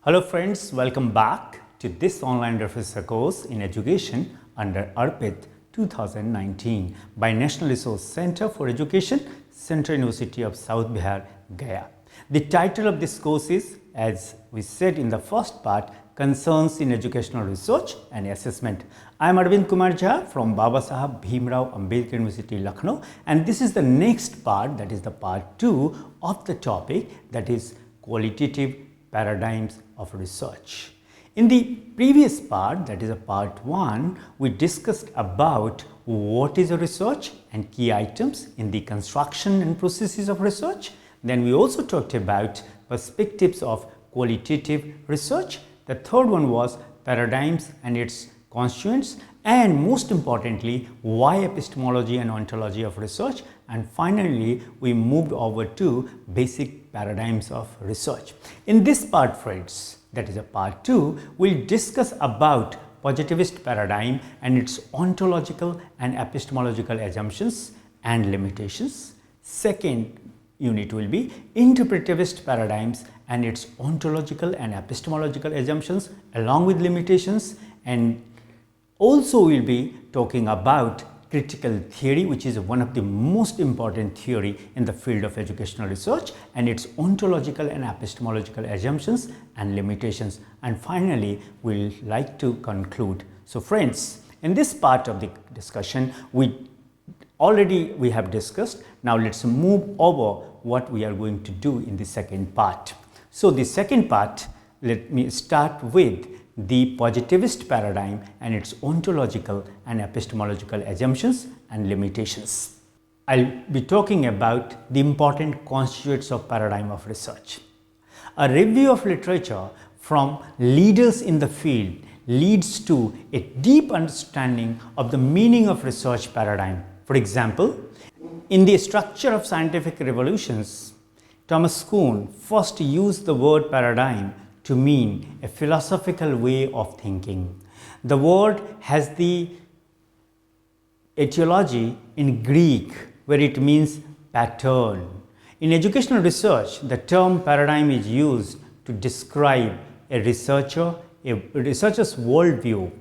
Hello friends, welcome back to this online refresher course in education under ARPIT 2019 by National Resource Center for Education, Central University of South Bihar, Gaya. The title of this course is, as we said in the first part, Concerns in Educational Research and Assessment. I am Arvind Kumar Jha from Baba Saheb Bhimrao Ambedkar University, Lucknow, and this is the next part, that is the part 2 of the topic, that is qualitative paradigms of research. In the previous part, that is a part 1, we discussed about what is a research and key items in the construction and processes of research. Then we also talked about perspectives of qualitative research. The third one was paradigms and its constituents, and most importantly, why epistemology and ontology of research, and finally we moved over to basic paradigms of research. In this part, friends, that is a part 2, we'll discuss about positivist paradigm and its ontological and epistemological assumptions and limitations. Second unit will be interpretivist paradigms and its ontological and epistemological assumptions along with limitations, and also we'll be talking about critical theory, which is one of the most important theory in the field of educational research, and its ontological and epistemological assumptions and limitations. And finally, we'll like to conclude. So friends, in this part of the discussion, we have discussed. Now let's move over what we are going to do in the second part. So the second part, let me start with the positivist paradigm and its ontological and epistemological assumptions and limitations. I'll be talking about the important constituents of paradigm of research. A review of literature from leaders in the field leads to a deep understanding of the meaning of research paradigm. For example, in the Structure of Scientific Revolutions, Thomas Kuhn first used the word paradigm to mean a philosophical way of thinking. The word has the etiology in Greek, where it means pattern. In educational research, the term paradigm is used to describe a researcher's worldview,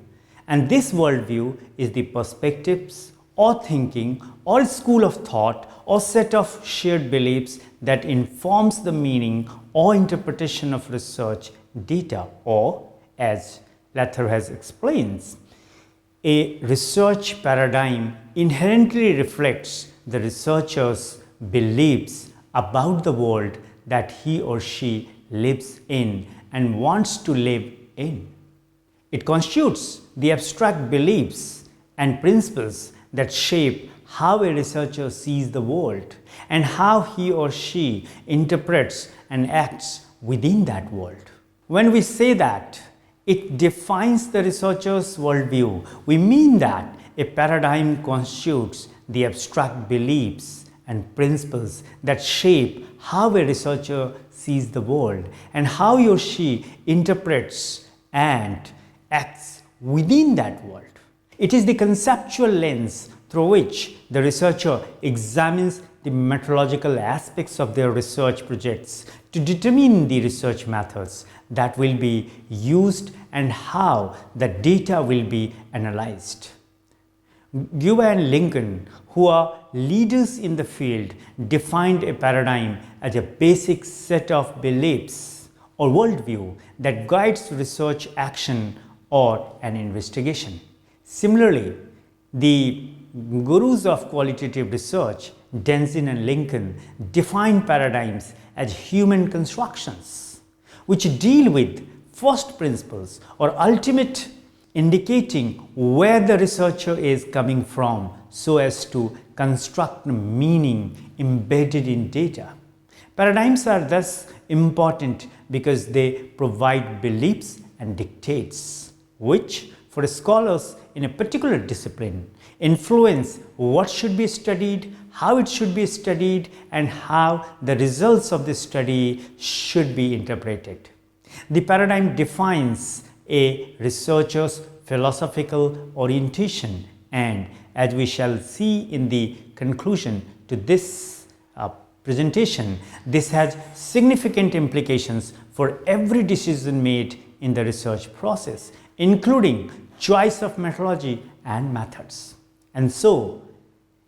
and this worldview is the perspectives or thinking or school of thought or set of shared beliefs that informs the meaning or interpretation of research data, or as Lather has explains, a research paradigm inherently reflects the researcher's beliefs about the world that he or she lives in and wants to live in. It constitutes the abstract beliefs and principles that shape how a researcher sees the world and how he or she interprets and acts within that world. When we say that it defines the researcher's worldview, we mean that a paradigm constitutes the abstract beliefs and principles that shape how a researcher sees the world and how he or she interprets and acts within that world. It is the conceptual lens through which the researcher examines the methodological aspects of their research projects to determine the research methods that will be used and how the data will be analyzed. Gaya and Lincoln, who are leaders in the field, defined a paradigm as a basic set of beliefs or worldview that guides research action or an investigation. Similarly, the gurus of qualitative research, Denzin and Lincoln, define paradigms as human constructions which deal with first principles or ultimate, indicating where the researcher is coming from so as to construct meaning embedded in data. Paradigms are thus important because they provide beliefs and dictates which, for scholars in a particular discipline, influence what should be studied, how it should be studied, and how the results of the study should be interpreted. The paradigm defines a researcher's philosophical orientation, and as we shall see in the conclusion to this presentation, this has significant implications for every decision made in the research process, including choice of methodology and methods. And so,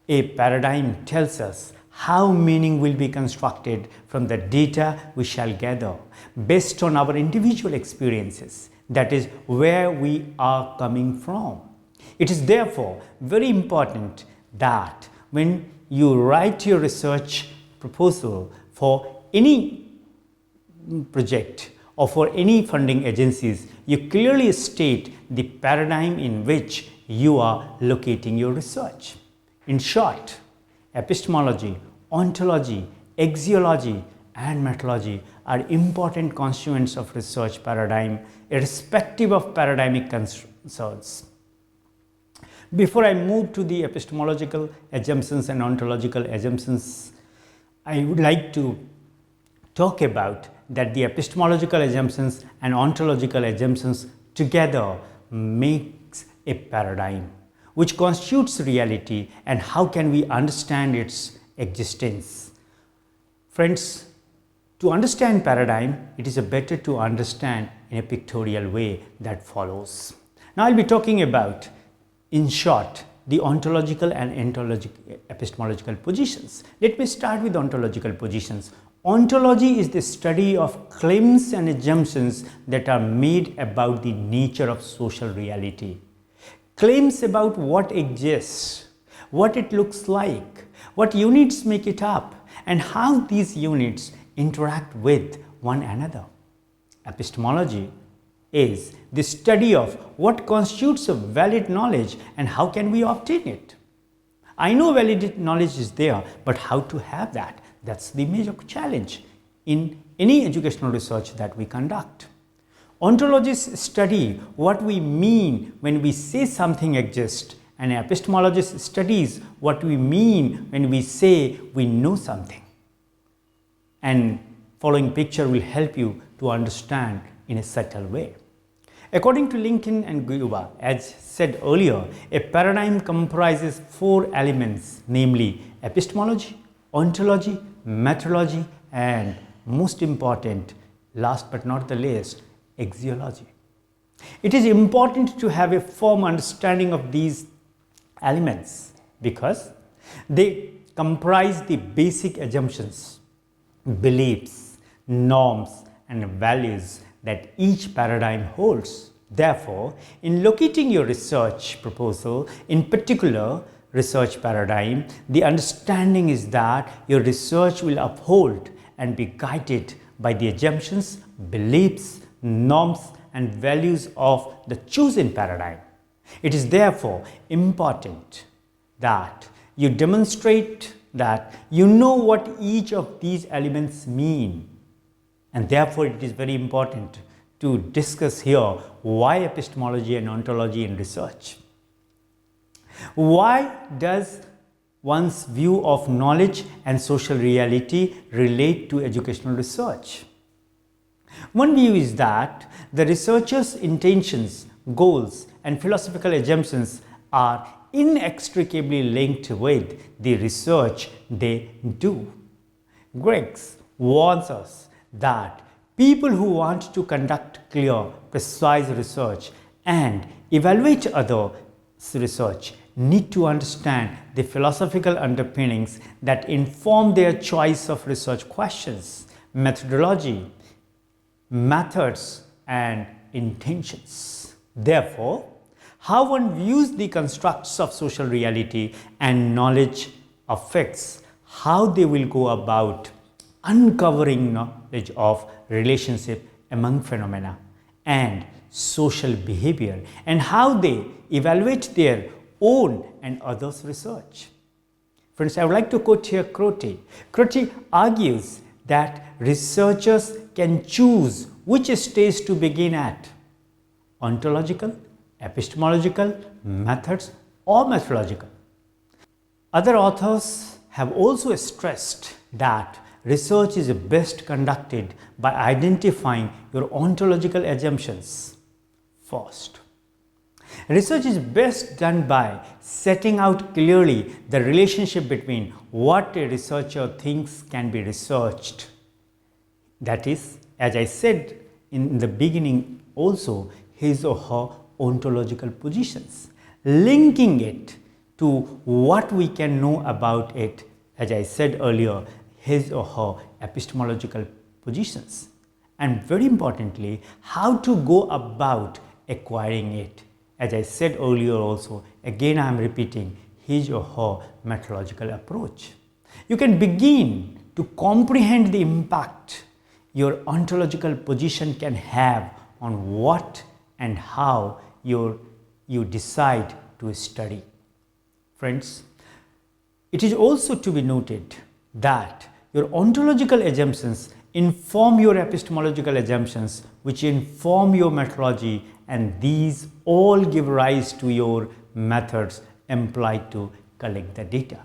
a paradigm tells us how meaning will be constructed from the data we shall gather based on our individual experiences, that is, where we are coming from. It is therefore very important that when you write your research proposal for any project or for any funding agencies, you clearly state the paradigm in which you are locating your research. In short, epistemology, ontology, axiology, and methodology are important constituents of research paradigm, irrespective of paradigmic concerns. Before I move to the epistemological assumptions and ontological assumptions, I would like to talk about that the epistemological assumptions and ontological assumptions together makes a paradigm which constitutes reality, and how can we understand its existence. Friends, to understand paradigm, it is better to understand in a pictorial way that follows. Now I'll be talking about, in short, the ontological and epistemological positions. Let me start with ontological positions. Ontology is the study of claims and assumptions that are made about the nature of social reality. Claims about what exists, what it looks like, what units make it up, and how these units interact with one another. Epistemology is the study of what constitutes a valid knowledge and how can we obtain it. I know valid knowledge is there, but how to have that? That's the major challenge in any educational research that we conduct. Ontologists study what we mean when we say something exists, and epistemologist studies what we mean when we say we know something. And following picture will help you to understand in a subtle way. According to Lincoln and Gaya, as said earlier, a paradigm comprises 4 elements, namely epistemology, ontology, methodology, and most important, last but not the least, axiology. It is important to have a firm understanding of these elements because they comprise the basic assumptions, beliefs, norms, and values that each paradigm holds. Therefore, in locating your research proposal, in particular research paradigm, the understanding is that your research will uphold and be guided by the assumptions, beliefs, norms, and values of the chosen paradigm. It is therefore important that you demonstrate that you know what each of these elements mean, and therefore it is very important to discuss here why epistemology and ontology in research. Why does one's view of knowledge and social reality relate to educational research? One view is that the researcher's intentions, goals, and philosophical assumptions are inextricably linked with the research they do. Griggs warns us that people who want to conduct clear, precise research and evaluate others' research need to understand the philosophical underpinnings that inform their choice of research questions, methodology, methods, and intentions. Therefore, how one views the constructs of social reality and knowledge affects how they will go about uncovering knowledge of relationship among phenomena and social behavior, and how they evaluate their own and others' research. Friends, I would like to quote here Croce. Croce argues that researchers can choose which stage to begin at: ontological, epistemological, methods, or methodological. Other authors have also stressed that research is best conducted by identifying your ontological assumptions first. Research is best done by setting out clearly the relationship between what a researcher thinks can be researched, that is, as I said in the beginning also, his or her ontological positions, linking it to what we can know about it, as I said earlier, his or her epistemological positions, and very importantly, how to go about acquiring it. As I said earlier also, again I am repeating, his or her methodological approach. You can begin to comprehend the impact your ontological position can have on what and how you decide to study. Friends, it is also to be noted that your ontological assumptions inform your epistemological assumptions, which inform your methodology, and these all give rise to your methods employed to collect the data.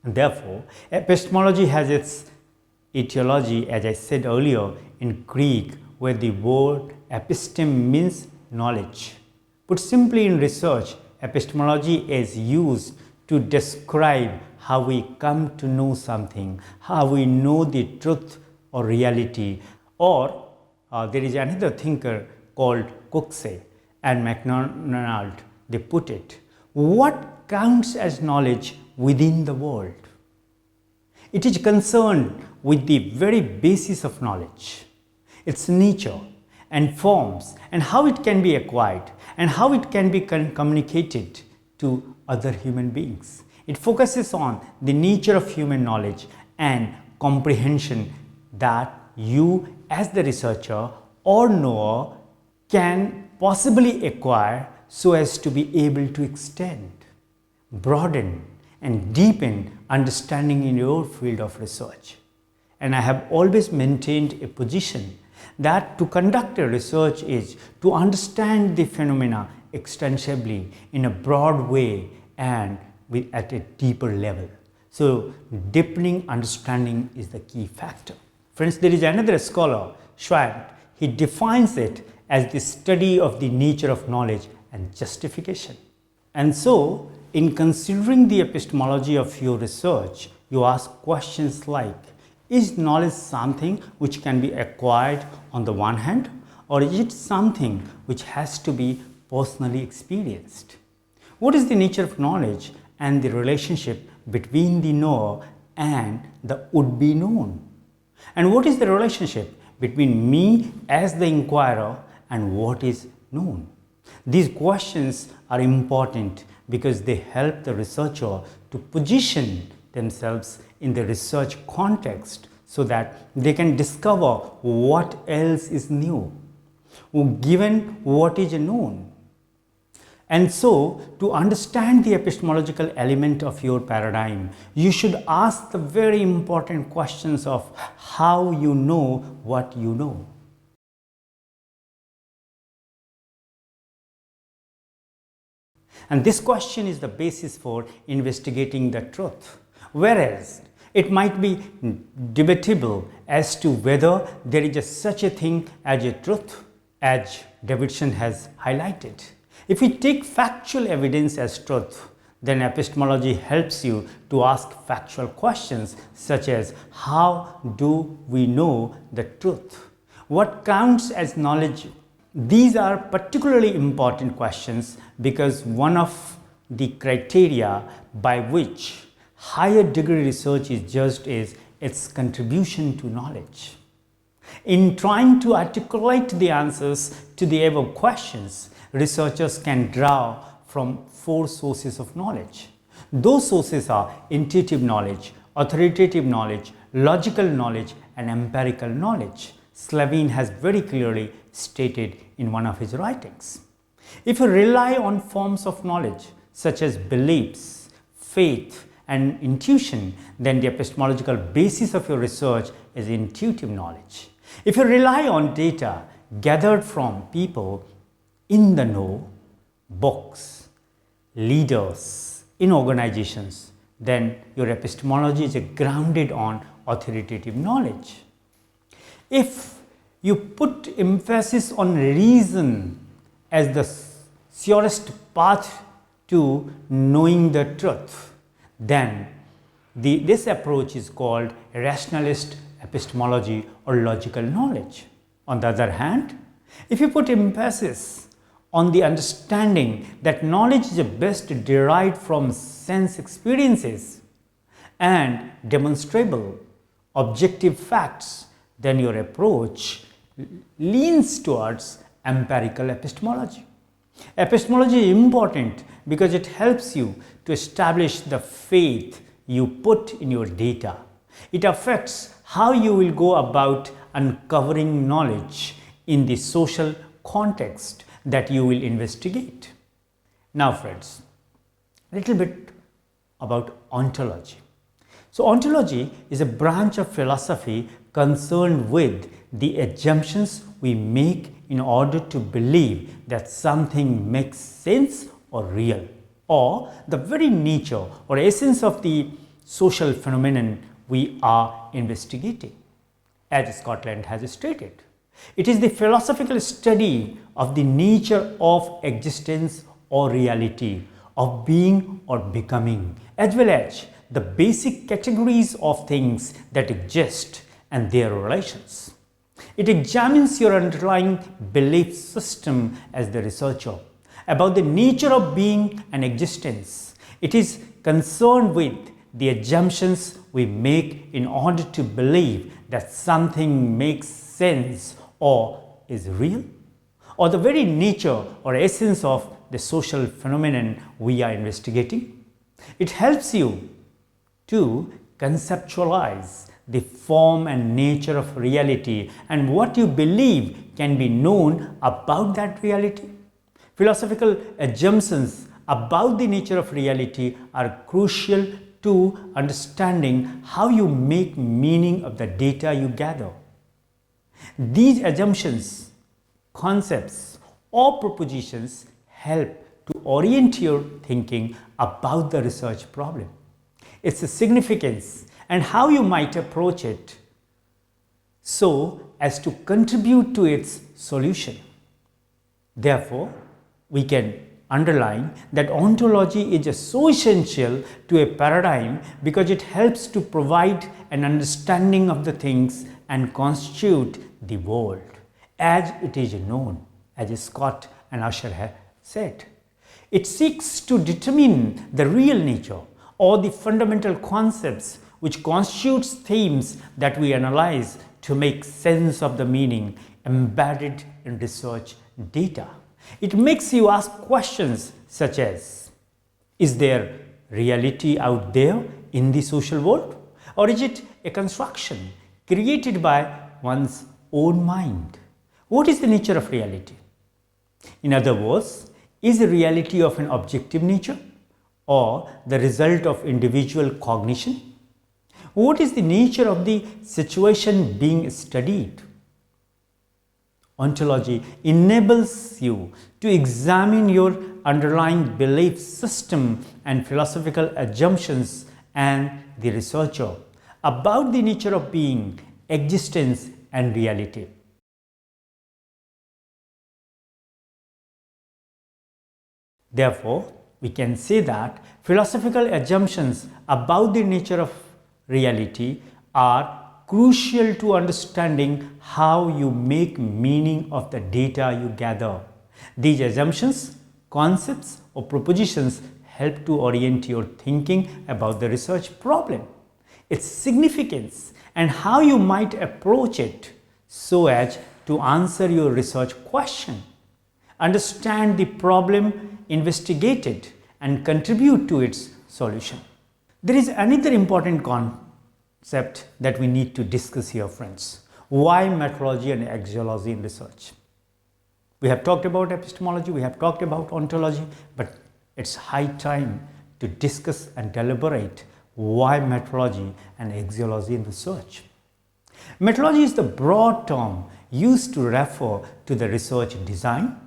And therefore, epistemology has its etiology, as I said earlier, in Greek, where the word epistem means knowledge. Put simply, in research, epistemology is used to describe how we come to know something, how we know the truth or reality. Or there is another thinker called Coxe and MacDonald, they put it, what counts as knowledge within the world? It is concerned with the very basis of knowledge, its nature and forms, and how it can be acquired and how it can be communicated to other human beings. It focuses on the nature of human knowledge and comprehension that you as the researcher or knower can possibly acquire so as to be able to extend, broaden and deepen understanding in your field of research. And I have always maintained a position that to conduct a research is to understand the phenomena extensively in a broad way and at a deeper level. So deepening understanding is the key factor. Friends, there is another scholar, Schwant. He defines it as the study of the nature of knowledge and justification. And so, in considering the epistemology of your research, you ask questions like, is knowledge something which can be acquired on the one hand, or is it something which has to be personally experienced? What is the nature of knowledge and the relationship between the knower and the would-be known? And what is the relationship between me as the inquirer and what is known? These questions are important because they help the researcher to position themselves in the research context so that they can discover what else is new, given what is known. And so, to understand the epistemological element of your paradigm, you should ask the very important questions of how you know what you know. And this question is the basis for investigating the truth. Whereas it might be debatable as to whether there is such a thing as a truth, as Davidson has highlighted. If we take factual evidence as truth, then epistemology helps you to ask factual questions such as, how do we know the truth? What counts as knowledge? These are particularly important questions because one of the criteria by which higher degree research is judged is its contribution to knowledge. In trying to articulate the answers to the above questions, researchers can draw from 4 sources of knowledge. Those sources are intuitive knowledge, authoritative knowledge, logical knowledge, and empirical knowledge. Slavin has very clearly stated in one of his writings. If you rely on forms of knowledge such as beliefs, faith, and intuition, then the epistemological basis of your research is intuitive knowledge. If you rely on data gathered from people in the know, books, leaders in organizations, then your epistemology is grounded on authoritative knowledge. If you put emphasis on reason as the surest path to knowing the truth, then This approach is called rationalist epistemology or logical knowledge. On the other hand, if you put emphasis on the understanding that knowledge is best derived from sense experiences and demonstrable objective facts, then your approach leans towards empirical epistemology. Epistemology is important because it helps you to establish the faith you put in your data. It affects how you will go about uncovering knowledge in the social context that you will investigate. Now friends, a little bit about ontology. So ontology is a branch of philosophy concerned with the assumptions we make in order to believe that something makes sense or real, or the very nature or essence of the social phenomenon we are investigating. As Scotland has stated, it is the philosophical study of the nature of existence or reality, of being or becoming, as well as the basic categories of things that exist and their relations. It examines your underlying belief system as the researcher about the nature of being and existence. It is concerned with the assumptions we make in order to believe that something makes sense or is real, or the very nature or essence of the social phenomenon we are investigating. It helps you to conceptualize the form and nature of reality and what you believe can be known about that reality. Philosophical assumptions about the nature of reality are crucial to understanding how you make meaning of the data you gather. These assumptions, concepts, or propositions help to orient your thinking about the research problem, its significance, and how you might approach it so as to contribute to its solution. Therefore, we can underline that ontology is so essential to a paradigm because it helps to provide an understanding of the things and constitute the world as it is known, as Scott and Usher have said. It seeks to determine the real nature or the fundamental concepts which constitutes themes that we analyze to make sense of the meaning embedded in research data. It makes you ask questions such as, is there reality out there in the social world? Or is it a construction created by one's own mind? What is the nature of reality? In other words, is the reality of an objective nature or the result of individual cognition? What is the nature of the situation being studied? Ontology enables you to examine your underlying belief system and philosophical assumptions and the researcher about the nature of being, existence, and reality. Therefore, we can say that philosophical assumptions about the nature of reality are crucial to understanding how you make meaning of the data you gather. These assumptions, concepts, or propositions help to orient your thinking about the research problem, its significance, and how you might approach it so as to answer your research question, understand the problem investigated, and contribute to its solution. There is another important concept that we need to discuss here, friends. Why methodology and axiology in research? We have talked about epistemology, we have talked about ontology, but it's high time to discuss and deliberate why methodology and axiology in research. Methodology is the broad term used to refer to the research design,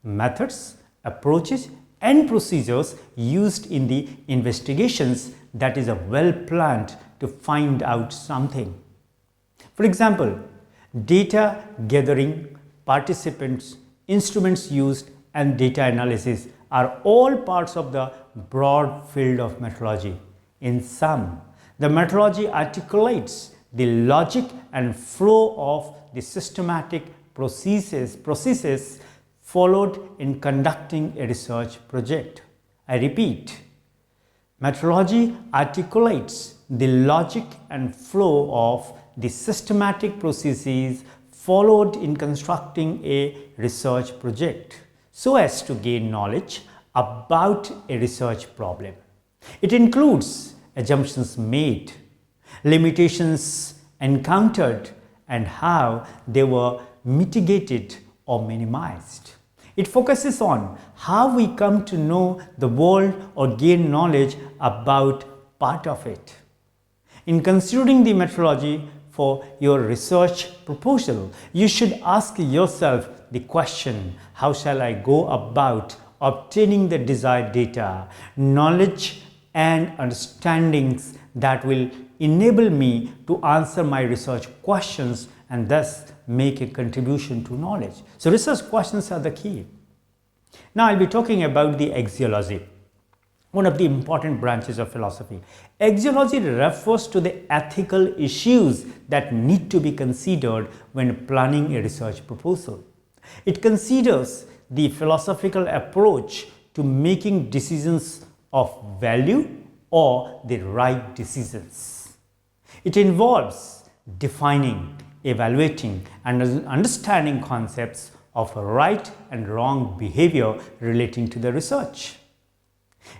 methods, approaches, and procedures used in the investigations that is well planned to find out something. For example, data gathering, participants, instruments used, and data analysis are all parts of the broad field of methodology. In sum, The methodology articulates the logic and flow of the systematic processes followed in conducting a research project. I repeat, methodology articulates the logic and flow of the systematic processes followed in constructing a research project so as to gain knowledge about a research problem. It includes assumptions made, limitations encountered, and how they were mitigated or minimized. It focuses on how we come to know the world or gain knowledge about part of it. In considering the methodology for your research proposal, you should ask yourself the question, how shall I go about obtaining the desired data, knowledge and understandings that will enable me to answer my research questions and thus make a contribution to knowledge. So research questions are the key. Now I'll be talking about the axiology, one of the important branches of philosophy. Axiology refers to the ethical issues that need to be considered when planning a research proposal. It considers the philosophical approach to making decisions of value or the right decisions. It involves defining, evaluating, and understanding concepts of right and wrong behavior relating to the research.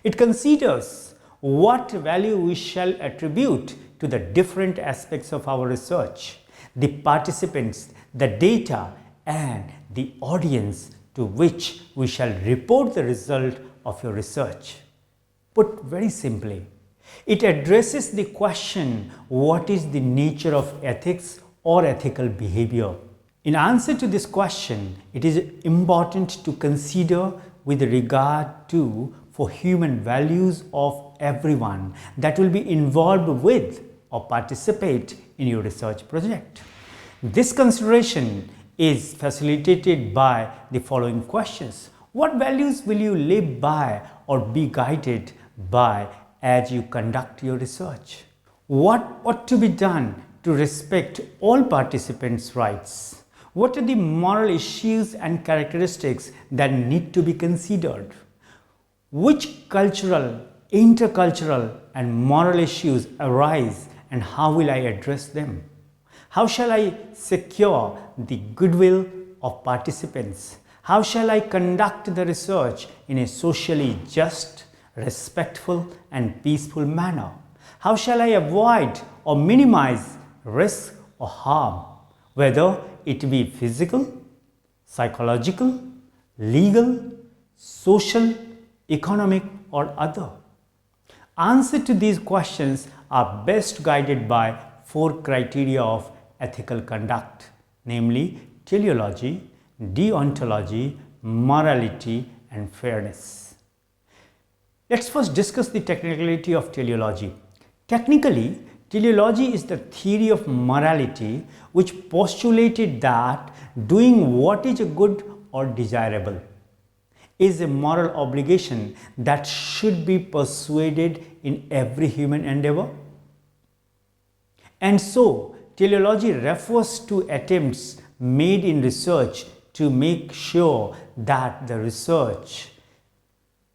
It considers what value we shall attribute to the different aspects of our research, the participants, the data, and the audience to which we shall report the result of your research. Put very simply, it addresses the question, what is the nature of ethics or ethical behavior? In answer to this question, it is important to consider with regard to for human values of everyone that will be involved with or participate in your research project. This consideration is facilitated by the following questions. What values will you live by or be guided by as you conduct your research? What ought to be done to respect all participants' rights? What are the moral issues and characteristics that need to be considered? Which cultural, intercultural, and moral issues arise and how will I address them? How shall I secure the goodwill of participants? How shall I conduct the research in a socially just, respectful, and peaceful manner? How shall I avoid or minimize risk or harm, whether it be physical, psychological, legal, social, economic, or other? Answers to these questions are best guided by 4 criteria of ethical conduct, namely teleology, deontology, morality, and fairness. Let's first discuss the technicality of teleology. Technically, teleology is the theory of morality which postulated that doing what is good or desirable is a moral obligation that should be persuaded in every human endeavor. And so, teleology refers to attempts made in research to make sure that the research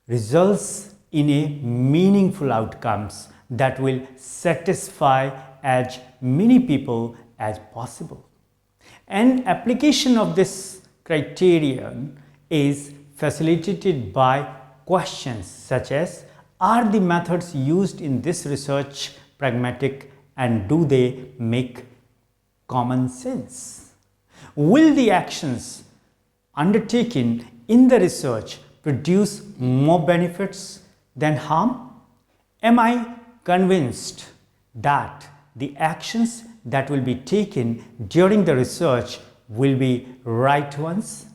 results in a meaningful outcomes that will satisfy as many people as possible. An application of this criterion is facilitated by questions such as, are the methods used in this research pragmatic and do they make common sense? Will the actions undertaken in the research produce more benefits than harm? Am I convinced that the actions that will be taken during the research will be right ones?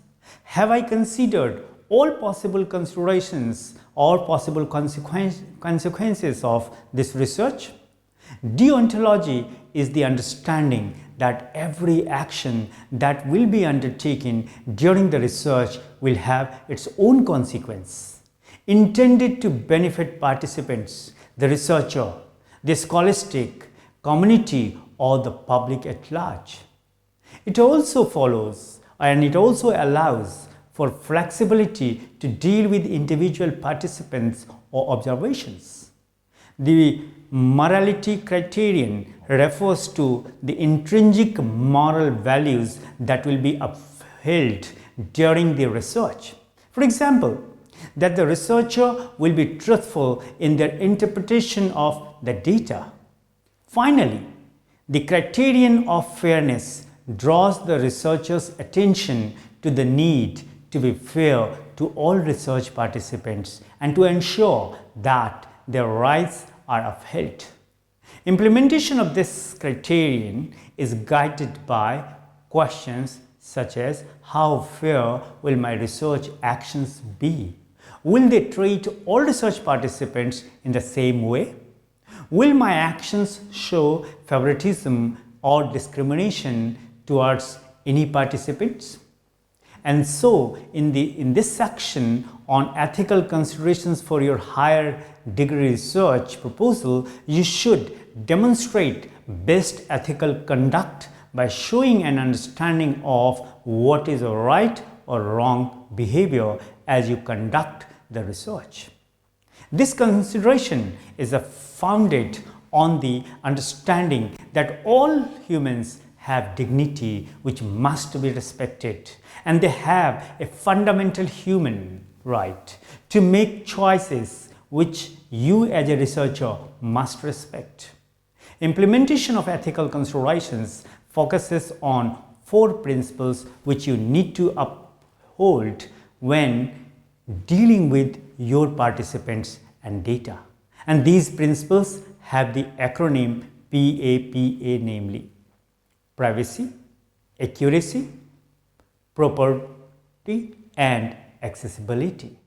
Have I considered all possible considerations or possible consequences of this research? Deontology is the understanding that every action that will be undertaken during the research will have its own consequence, intended to benefit participants, the researcher, the scholastic community, or the public at large. It also follows and it also allows for flexibility to deal with individual participants or observations. The morality criterion refers to the intrinsic moral values that will be upheld during the research. For example, that the researcher will be truthful in their interpretation of the data. Finally, the criterion of fairness draws the researcher's attention to the need to be fair to all research participants and to ensure that their rights are upheld. Implementation of this criterion is guided by questions such as how fair will my research actions be? Will they treat all research participants in the same way? Will my actions show favoritism or discrimination towards any participants? And so, in this section on ethical considerations for your higher degree research proposal, you should demonstrate best ethical conduct by showing an understanding of what is a right or wrong behavior as you conduct the research. This consideration is founded on the understanding that all humans have dignity which must be respected, and they have a fundamental human right to make choices which you as a researcher must respect. Implementation of ethical considerations focuses on 4 principles which you need to uphold when dealing with your participants and data. And these principles have the acronym PAPA, namely privacy, accuracy, property, and accessibility.